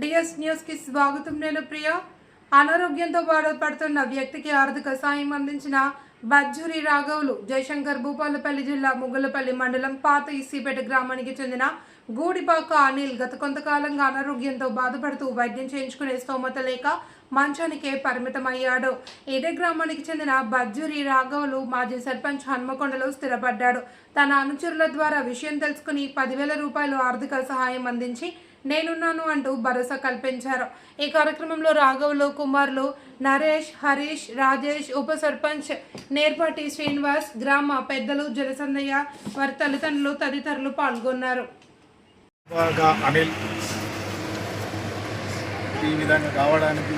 DS news కి స్వాగతం. నేను ప్రియ. అనారోగ్యంతో బాధపడుతున్న వ్యక్తికి ఆర్థిక సాయం అందించిన బజ్జూరి రాఘవులు జయశంకర్ భూపాలపల్లి జిల్లా ముగ్గులపల్లి మండలం పాత ఇసిపేట గ్రామానికి చెందిన గూడిపాక అనిల్ గత కొంతకాలంగా అనారోగ్యంతో బాధపడుతూ వైద్యం చేయించుకునే స్తోమత లేక మంచానికే పరిమితమయ్యాడు. ఇదే గ్రామానికి చెందిన బజ్జూరి రాఘవులు మాజీ సర్పంచ్ హన్మకొండలో స్థిరపడ్డాడు. తన అనుచరుల ద్వారా విషయం తెలుసుకుని 10,000 రూపాయలు ఆర్థిక సహాయం అందించి నేనున్నాను అంటూ భరోసా కల్పించారు. ఈ కార్యక్రమంలో రాఘవులు కుమారులు నరేష్, హరీష్, రాజేష్, ఉప సర్పంచ్ నేర్పాటి శ్రీనివాస్, గ్రామ పెద్దలు జలసందయ్య, వారి తల్లిదండ్రులు తదితరులు పాల్గొన్నారు. అనిల్ ఈ విధంగా కావడానికి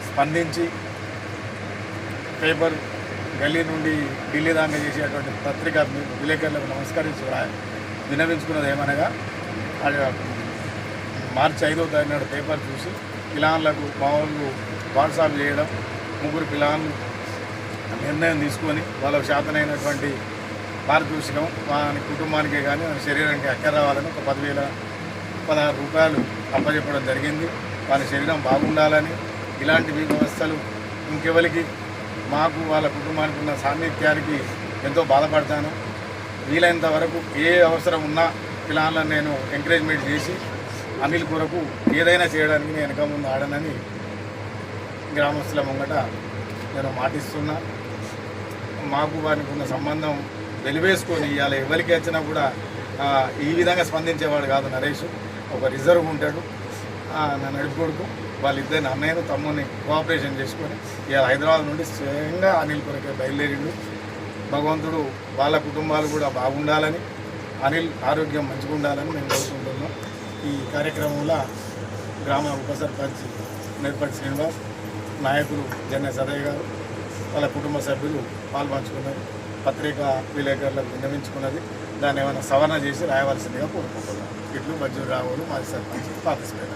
స్పందించి పేపర్ గల్లీ నుండి ఢిల్లీ దాకా చేసేటువంటి పత్రిక విలేకరులకు నమస్కరించి విన్నవించుకున్నది ఏమనగా మార్చి 5వ తారీఖు నాడు పేపర్ చూసి పిల్లలకు మామూలు వాట్సాప్ చేయడం, ముగ్గురు పిల్లలు నిర్ణయం తీసుకొని వాళ్ళకు శాతనైనటువంటి పారితోషికం వాని కుటుంబానికే కానీ వాని శరీరానికి అక్కర రావాలని ఒక 10,016 రూపాయలు అప్పచెప్పడం జరిగింది. వాని శరీరం బాగుండాలని, ఇలాంటి వ్యవస్థలు ఇంకెవరికి మాకు వాళ్ళ కుటుంబానికి ఉన్న సాన్నిధ్యానికి ఎంతో బాధపడతాను. వీలైనంత వరకు ఏ అవసరం ఉన్నా పిల్లలను నేను ఎంకరేజ్మెంట్ చేసి అనిల్ కొరకు ఏదైనా చేయడానికి నేను వెనక ముందు ఆడనని గ్రామస్తుల ముంగట నేను మాటిస్తున్నా. మాకు వారికి ఉన్న సంబంధం వెలివేసుకొని ఇవాళ ఎవరికి వచ్చినా కూడా ఈ విధంగా స్పందించేవాడు కాదు. నరేష్ ఒక రిజర్వ్ ఉంటాడు, నా నడుపుకొడుకు వాళ్ళిద్దరిని అన్నయ్యను తమ్ముని కోఆపరేషన్ చేసుకొని ఇవాళ హైదరాబాద్ నుండి స్వయంగా అనిల్ కొరకే బయలుదేరిండు. భగవంతుడు వాళ్ళ కుటుంబాలు కూడా బాగుండాలని, అనిల్ ఆరోగ్యం మంచిగా ఉండాలని మేము కోరుకుంటున్నాం. ఈ కార్యక్రమంలో గ్రామ ఉప సర్పంచ్ నేర్పాటి శ్రీనివాస్, నాయకులు జన్న సదయ్య గారు, వాళ్ళ కుటుంబ సభ్యులు పాల్పంచుకున్నారు. పత్రికా విలేకరులకు విన్నవించుకున్నది, దాన్ని ఏమైనా సవరణ చేసి రాయవలసిందిగా కోరుకుంటున్నాం. ఇట్లు బజ్జూరి రాఘవులు మాజీ సర్పంచ్ పాత ఇసిపేట.